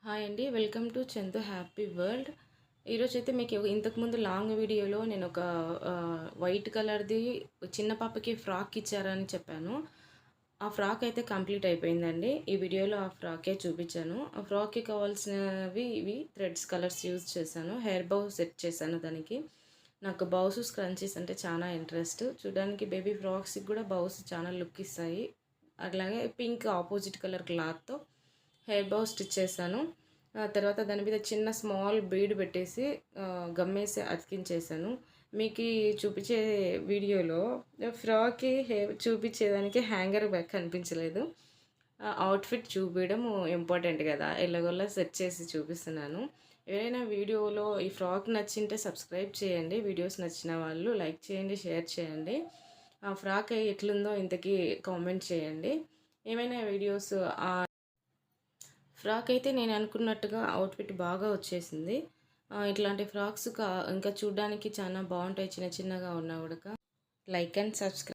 Hi అండి, welcome to Chandu happy world. ఈరోజైతే మీకు ఇంతకుముందు లాంగ్ వీడియోలో నేను ఒక వైట్ కలర్ది చిన్న పాపకి ఫ్రాక్ ఇచ్చారని చెప్పాను. ఆ ఫ్రాక్ అయితే కంప్లీట్ అయిపోయిందండి. ఈ వీడియోలో ఆ ఫ్రాకే చూపించాను. ఆ ఫ్రాక్కి కావాల్సినవి ఇవి థ్రెడ్స్ కలర్స్ యూజ్ చేశాను. హెయిర్ బౌ సెట్ చేశాను దానికి. నాకు బౌస్ స్క్రంచీస్ అంటే చాలా ఇంట్రెస్ట్. చూడడానికి బేబీ ఫ్రాక్స్కి కూడా బౌస్ చాలా లుక్ ఇస్తాయి. అట్లాగే పింక్ ఆపోజిట్ కలర్ క్లాత్తో హెయిర్ బౌ స్టిచ్ చేశాను. తర్వాత దాని మీద చిన్న స్మాల్ బీడ్ పెట్టేసి గమ్మేసి అతికించేసాను. మీకు చూపించే వీడియోలో ఫ్రాక్కి చూపించేదానికి హ్యాంగర్ బ్యాగ్ కనిపించలేదు. అవుట్ఫిట్ చూపించడం ఇంపార్టెంట్ కదా, ఎలాగోలా సెట్ చేసి చూపిస్తున్నాను. ఎవరైనా వీడియోలో ఈ ఫ్రాక్ నచ్చింటే సబ్స్క్రైబ్ చేయండి. వీడియోస్ నచ్చిన వాళ్ళు లైక్ చేయండి, షేర్ చేయండి. ఆ ఫ్రాక్ ఎట్లుందో ఇంతకీ కామెంట్ చేయండి. ఏమైనా వీడియోస్ ఫ్రాక్ అయితే నేను అనుకున్నట్టుగా అవుట్ఫిట్ బాగా వచ్చేసింది. ఇట్లాంటి ఫ్రాక్స్ ఇంకా చూడడానికి చాలా బాగుంటాయి, చిన్న చిన్నగా ఉన్నా కూడా. Like and subscribe.